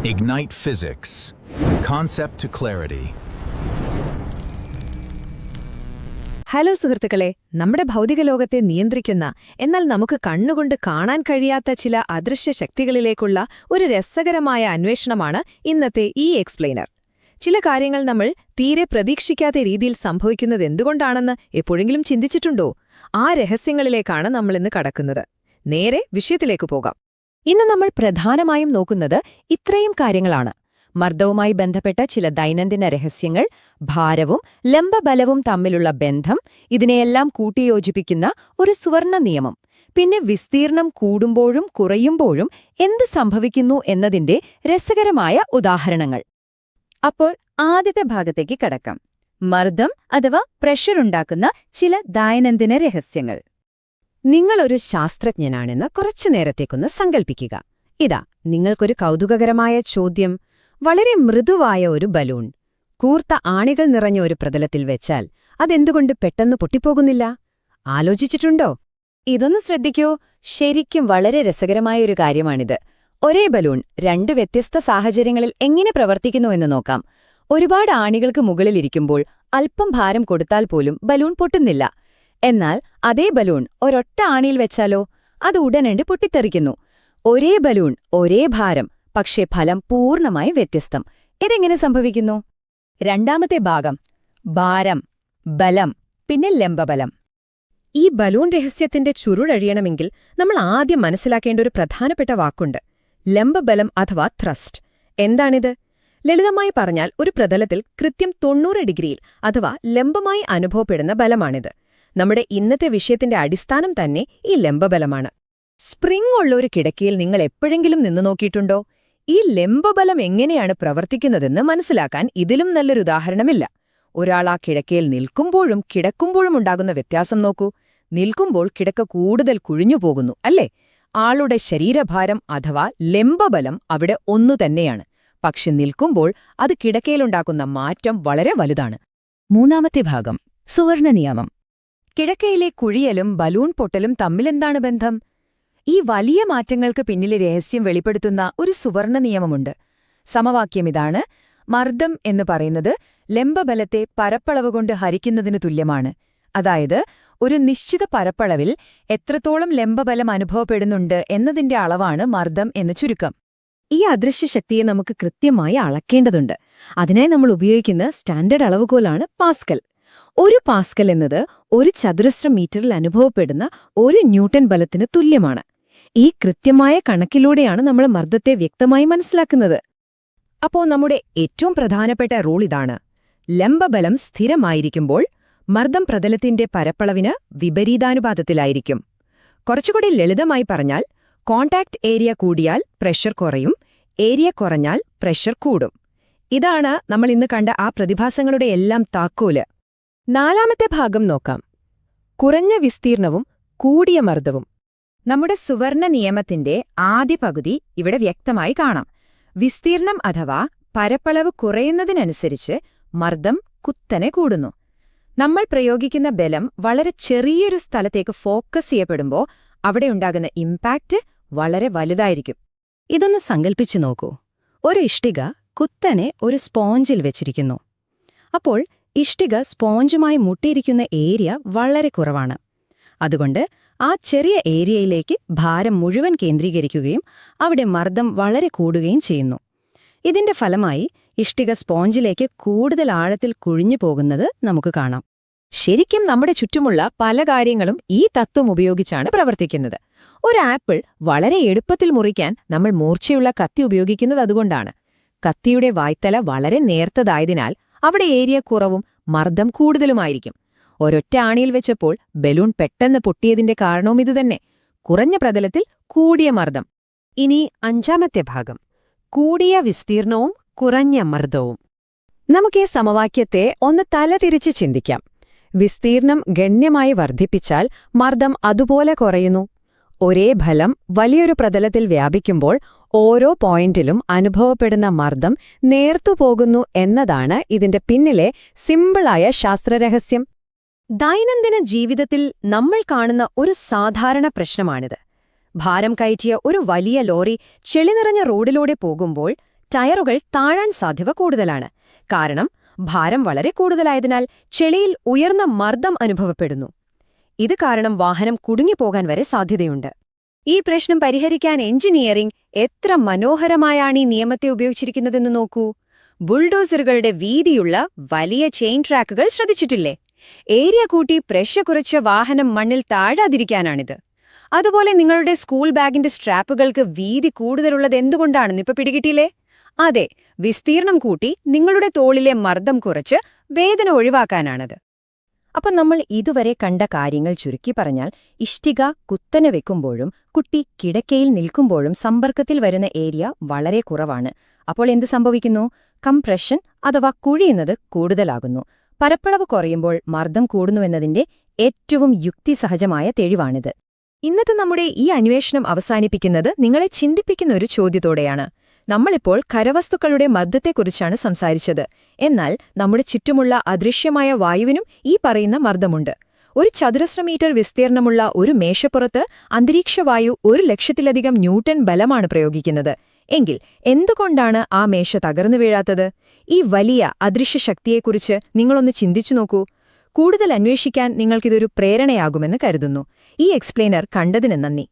Ignite Physics. Concept to Clarity. Hello സുഹൃത്തുക്കളെ, നമ്മുടെ ഭൗതിക ലോകത്തെ നിയന്ത്രിക്കുന്ന എന്നാൽ നമുക്ക് കണ്ണുകൊണ്ട് കാണാൻ കഴിയാത്ത ചില അദൃശ്യ ശക്തികളിലേക്കുള്ള ഒരു രസകരമായ അന്വേഷണമാണ് ഇന്നത്തെ ഈ എക്സ്പ്ലെയിനർ. ചില കാര്യങ്ങൾ നമ്മൾ തീരെ പ്രതീക്ഷിക്കാത്ത രീതിയിൽ സംഭവിക്കുന്നത് എന്തുകൊണ്ടാണെന്ന് എപ്പോഴെങ്കിലും ചിന്തിച്ചിട്ടുണ്ടോ? ആ രഹസ്യങ്ങളിലേക്കാണ് നമ്മളിന്ന് കടക്കുന്നത്. നേരെ വിഷയത്തിലേക്ക് പോകാം. ഇന്ന് നമ്മൾ പ്രധാനമായും നോക്കുന്നത് ഇത്രയും കാര്യങ്ങളാണ്: മർദ്ദവുമായി ബന്ധപ്പെട്ട ചില ദൈനംദിന രഹസ്യങ്ങൾ, ഭാരവും ലംബബലവും തമ്മിലുള്ള ബന്ധം, ഇതിനെയെല്ലാം കൂട്ടിയോജിപ്പിക്കുന്ന ഒരു സുവർണ്ണ നിയമം, പിന്നെ വിസ്തീർണം കൂടുമ്പോഴും കുറയുമ്പോഴും എന്ത് സംഭവിക്കുന്നു എന്നതിന്റെ രസകരമായ ഉദാഹരണങ്ങൾ. അപ്പോൾ ആദ്യത്തെ ഭാഗത്തേക്ക് കടക്കാം: മർദ്ദം അഥവാ പ്രഷർ ഉണ്ടാക്കുന്ന ചില ദൈനംദിന രഹസ്യങ്ങൾ. നിങ്ങളൊരു ശാസ്ത്രജ്ഞനാണെന്ന് കുറച്ചു നേരത്തേക്കൊന്ന് സങ്കൽപ്പിക്കുക. ഇതാ നിങ്ങൾക്കൊരു കൗതുകകരമായ ചോദ്യം. വളരെ മൃദുവായ ഒരു ബലൂൺ കൂർത്ത ആണികൾ നിറഞ്ഞ ഒരു പ്രതലത്തിൽ വെച്ചാൽ അതെന്തുകൊണ്ട് പെട്ടെന്ന് പൊട്ടിപ്പോകുന്നില്ല? ആലോചിച്ചിട്ടുണ്ടോ? ഇതൊന്ന് ശ്രദ്ധിക്കൂ. ശരിക്കും വളരെ രസകരമായൊരു കാര്യമാണിത്. ഒരേ ബലൂൺ രണ്ട് വ്യത്യസ്ത സാഹചര്യങ്ങളിൽ എങ്ങനെ പ്രവർത്തിക്കുന്നുവെന്ന് നോക്കാം. ഒരുപാട് ആണികൾക്ക് മുകളിലിരിക്കുമ്പോൾ അല്പം ഭാരം കൊടുത്താൽ പോലും ബലൂൺ പൊട്ടുന്നില്ല. എന്നാൽ അതേ ബലൂൺ ഒരൊറ്റ ആണിയിൽ വെച്ചാലോ? അത് ഉടനടി പൊട്ടിത്തെറിക്കുന്നു. ഒരേ ബലൂൺ, ഒരേ ഭാരം, പക്ഷേ ഫലം പൂർണ്ണമായും വ്യത്യസ്തം. ഇതെങ്ങനെ സംഭവിക്കുന്നു? രണ്ടാമത്തെ ഭാഗം: ഭാരം, ബലം, പിന്നെ ലംബബലം. ഈ ബലൂൺ രഹസ്യത്തിന്റെ ചുരുളഴിയണമെങ്കിൽ നമ്മൾ ആദ്യം മനസ്സിലാക്കേണ്ട ഒരു പ്രധാനപ്പെട്ട വാക്കുണ്ട്: ലംബബലം അഥവാ ത്രസ്റ്റ്. എന്താണിത്? ലളിതമായി പറഞ്ഞാൽ ഒരു പ്രതലത്തിൽ കൃത്യം 90 ഡിഗ്രിയിൽ അഥവാ ലംബമായി അനുഭവപ്പെടുന്ന ബലമാണിത്. നമ്മുടെ ഇന്നത്തെ വിഷയത്തിന്റെ അടിസ്ഥാനം തന്നെ ഈ ലംബബലമാണ്. സ്പ്രിംഗ് ഉള്ള ഒരു കിടക്കയിൽ നിങ്ങൾ എപ്പോഴെങ്കിലും നിന്നു നോക്കിയിട്ടുണ്ടോ? ഈ ലംബബലം എങ്ങനെയാണ് പ്രവർത്തിക്കുന്നതെന്ന് മനസ്സിലാക്കാൻ ഇതിലും നല്ലൊരു ഉദാഹരണമില്ല. ഒരാൾ ആ കിടക്കയിൽ നിൽക്കുമ്പോഴും കിടക്കുമ്പോഴും ഉണ്ടാകുന്ന വ്യത്യാസം നോക്കൂ. നിൽക്കുമ്പോൾ കിടക്ക കൂടുതൽ കുഴിഞ്ഞുപോകുന്നു, അല്ലേ? ആളുടെ ശരീരഭാരം അഥവാ ലംബബലം അവിടെ ഒന്നുതന്നെയാണ്. പക്ഷെ നിൽക്കുമ്പോൾ അത് കിടക്കയിലുണ്ടാക്കുന്ന മാറ്റം വളരെ വലുതാണ്. മൂന്നാമത്തെ ഭാഗം: സുവർണ്ണ നിയമം. കിടക്കയിലെ കുഴിയലും ബലൂൺ പൊട്ടലും തമ്മിലെന്താണ് ബന്ധം? ഈ വലിയ മാറ്റങ്ങൾക്ക് പിന്നിലെ രഹസ്യം വെളിപ്പെടുത്തുന്ന ഒരു സുവർണ്ണ നിയമമുണ്ട്. സമവാക്യമിതാണ്: മർദ്ദം എന്ന് പറയുന്നത് ലംബബലത്തെ പരപ്പളവ് കൊണ്ട് ഹരിക്കുന്നതിന് തുല്യമാണ്. അതായത് ഒരു നിശ്ചിത പരപ്പളവിൽ എത്രത്തോളം ലംബബലം അനുഭവപ്പെടുന്നുണ്ട് എന്നതിന്റെ അളവാണ് മർദ്ദം എന്ന് ചുരുക്കം. ഈ അദൃശ്യശക്തിയെ നമുക്ക് കൃത്യമായി അളക്കേണ്ടതുണ്ട്. അതിനായി നമ്മൾ ഉപയോഗിക്കുന്ന സ്റ്റാൻഡേർഡ് അളവുകോലാണ് പാസ്കൽ. ഒരു പാസ്കൽ എന്നത് ഒരു ചതുരശ്ര മീറ്ററിൽ അനുഭവപ്പെടുന്ന ഒരു ന്യൂട്ടൺ ബലത്തിന് തുല്യമാണ്. ഈ കൃത്യമായ കണക്കിലൂടെയാണ് നമ്മൾ മർദ്ദത്തെ വ്യക്തമായി മനസ്സിലാക്കുന്നത്. അപ്പോൾ നമ്മുടെ ഏറ്റവും പ്രധാനപ്പെട്ട റൂൾ ഇതാണ്: ലംബബലം സ്ഥിരമായിരിക്കുമ്പോൾ മർദ്ദം പ്രതലത്തിന്റെ പരപ്പളവിന് വിപരീതാനുപാതത്തിലായിരിക്കും. കുറച്ചുകൂടി ലളിതമായി പറഞ്ഞാൽ, കോണ്ടാക്ട് ഏരിയ കൂടിയാൽ പ്രഷർ കുറയും, ഏരിയ കുറഞ്ഞാൽ പ്രഷർ കൂടും. ഇതാണ് നമ്മൾ ഇന്ന് കണ്ട ആ പ്രതിഭാസങ്ങളുടെ എല്ലാം താക്കോല്. നാലാമത്തെ ഭാഗം നോക്കാം: കുറഞ്ഞ വിസ്തീർണവും കൂടിയ മർദ്ദവും. നമ്മുടെ സുവർണ്ണ നിയമത്തിന്റെ ആദ്യ പകുതി ഇവിടെ വ്യക്തമായി കാണാം. വിസ്തീർണം അഥവാ പരപ്പളവ് കുറയുന്നതിനനുസരിച്ച് മർദ്ദം കുത്തനെ കൂടുന്നു. നമ്മൾ പ്രയോഗിക്കുന്ന ബലം വളരെ ചെറിയൊരു സ്ഥലത്തേക്ക് ഫോക്കസ് ചെയ്യപ്പെടുമ്പോൾ അവിടെയുണ്ടാകുന്ന ഇംപാക്റ്റ് വളരെ വലുതായിരിക്കും. ഇതൊന്ന് സങ്കൽപ്പിച്ചു നോക്കൂ. ഒരു ഇഷ്ടിക കുത്തനെ ഒരു സ്പോഞ്ചിൽ വെച്ചിരിക്കുന്നു. അപ്പോൾ ഇഷ്ടിക സ്പോഞ്ചുമായി മുട്ടിയിരിക്കുന്ന ഏരിയ വളരെ കുറവാണ്. അതുകൊണ്ട് ആ ചെറിയ ഏരിയയിലേക്ക് ഭാരം മുഴുവൻ കേന്ദ്രീകരിക്കുകയും അവിടെ മർദ്ദം വളരെ കൂടുകയും ചെയ്യുന്നു. ഇതിന്റെ ഫലമായി ഇഷ്ടിക സ്പോഞ്ചിലേക്ക് കൂടുതൽ ആഴത്തിൽ കുഴിഞ്ഞു പോകുന്നത് നമുക്ക് കാണാം. ശരിക്കും നമ്മുടെ ചുറ്റുമുള്ള പല കാര്യങ്ങളും ഈ തത്വം ഉപയോഗിച്ചാണ് പ്രവർത്തിക്കുന്നത്. ഒരു ആപ്പിൾ വളരെ എളുപ്പത്തിൽ മുറിക്കാൻ നമ്മൾ മൂർച്ചയുള്ള കത്തി ഉപയോഗിക്കുന്നത് അതുകൊണ്ടാണ്. കത്തിയുടെ വായ്ത്തല വളരെ നേർത്തതായതിനാൽ അവിടെ ഏരിയ കുറവും മർദ്ദം കൂടുതലുമായിരിക്കും. ഒരൊറ്റ ആണിയിൽ വെച്ചപ്പോൾ ബലൂൺ പെട്ടെന്ന് പൊട്ടിയതിന്റെ കാരണവും ഇതുതന്നെ: കുറഞ്ഞ പ്രതലത്തിൽ കൂടിയ മർദ്ദം. ഇനി അഞ്ചാമത്തെ ഭാഗം: കൂടിയ വിസ്തീർണവും കുറഞ്ഞ മർദ്ദവും. നമുക്ക് ഈ സമവാക്യത്തെ ഒന്ന് തലതിരിച്ച് ചിന്തിക്കാം. വിസ്തീർണം ഗണ്യമായി വർദ്ധിപ്പിച്ചാൽ മർദ്ദം അതുപോലെ കുറയുന്നു. ഒരേ ഫലം വലിയൊരു പ്രതലത്തിൽ വ്യാപിക്കുമ്പോൾ ഓരോ പോയിന്റിലും അനുഭവപ്പെടുന്ന മർദ്ദം നേർത്തുപോകുന്നു എന്നതാണ് ഇതിന്റെ പിന്നിലെ സിമ്പിളായ ശാസ്ത്രരഹസ്യം. ദൈനംദിന ജീവിതത്തിൽ നമ്മൾ കാണുന്ന ഒരു സാധാരണ പ്രശ്നമാണിത്. ഭാരം കയറ്റിയ ഒരു വലിയ ലോറി ചെളി നിറഞ്ഞ റോഡിലൂടെ പോകുമ്പോൾ ടയറുകൾ താഴാൻ സാധ്യത കൂടുതലാണ്. കാരണം ഭാരം വളരെ കൂടുതലായതിനാൽ ചെളിയിൽ ഉയർന്ന മർദ്ദം അനുഭവപ്പെടുന്നു. ഇത് കാരണം വാഹനം കുടുങ്ങിപ്പോകാൻ വരെ സാധ്യതയുണ്ട്. ഈ പ്രശ്നം പരിഹരിക്കാൻ എഞ്ചിനീയറിംഗ് എത്ര മനോഹരമായാണ് ഈ നിയമത്തെ ഉപയോഗിച്ചിരിക്കുന്നതെന്ന് നോക്കൂ. ബുൾഡോസറുകളുടെ വീതിയുള്ള വലിയ ചെയിൻ ട്രാക്കുകൾ ശ്രദ്ധിച്ചിട്ടില്ലേ? ഏരിയ കൂട്ടി പ്രഷർ കുറച്ച് വാഹനം മണ്ണിൽ താഴാതിരിക്കാനാണിത്. അതുപോലെ നിങ്ങളുടെ സ്കൂൾ ബാഗിന്റെ സ്ട്രാപ്പുകൾക്ക് വീതി കൂടുതലുള്ളത് എന്തുകൊണ്ടാണെന്ന് ഇപ്പൊ പിടികിട്ടിയില്ലേ? അതെ, വിസ്തീർണം കൂട്ടി നിങ്ങളുടെ തോളിലെ മർദ്ദം കുറച്ച് വേദന ഒഴിവാക്കാനാണത്. അപ്പം നമ്മൾ ഇതുവരെ കണ്ട കാര്യങ്ങൾ ചുരുക്കി പറഞ്ഞാൽ, ഇഷ്ടിക കുത്തനെ വെക്കുമ്പോഴും കുട്ടി കിടക്കയിൽ നിൽക്കുമ്പോഴും സമ്പർക്കത്തിൽ വരുന്ന ഏരിയ വളരെ കുറവാണ്. അപ്പോൾ എന്ത് സംഭവിക്കുന്നു? കംപ്രഷൻ അഥവാ കുഴിയുന്നത് കൂടുതലാകുന്നു. പരപ്പളവ് കുറയുമ്പോൾ മർദ്ദം കൂടുന്നുവെന്നതിന്റെ ഏറ്റവും യുക്തിസഹജമായ തെളിവാണിത്. ഇന്നത്തെ നമ്മുടെ ഈ അന്വേഷണം അവസാനിപ്പിക്കുന്നത് നിങ്ങളെ ചിന്തിപ്പിക്കുന്ന ഒരു ചോദ്യത്തോടെയാണ്. നമ്മളിപ്പോൾ കരവസ്തുക്കളുടെ മർദ്ദത്തെക്കുറിച്ചാണ് സംസാരിച്ചത്. എന്നാൽ നമ്മുടെ ചുറ്റുമുള്ള അദൃശ്യമായ വായുവിനും ഈ പറയുന്ന മർദ്ദമുണ്ട്. ഒരു ചതുരശ്ര മീറ്റർ വിസ്തീർണമുള്ള ഒരു മേശപ്പുറത്ത് അന്തരീക്ഷവായു 1,00,000-ലധികം ന്യൂട്ടൺ ബലമാണ് പ്രയോഗിക്കുന്നത്. എങ്കിൽ എന്തുകൊണ്ടാണ് ആ മേശ തകർന്നു വീഴാത്തത്? ഈ വലിയ അദൃശ്യ ശക്തിയെക്കുറിച്ച് നിങ്ങളൊന്ന് ചിന്തിച്ചു നോക്കൂ. കൂടുതൽ അന്വേഷിക്കാൻ നിങ്ങൾക്കിതൊരു പ്രേരണയാകുമെന്ന് കരുതുന്നു. ഈ എക്സ്പ്ലെയിനർ കണ്ടതിന് നന്ദി.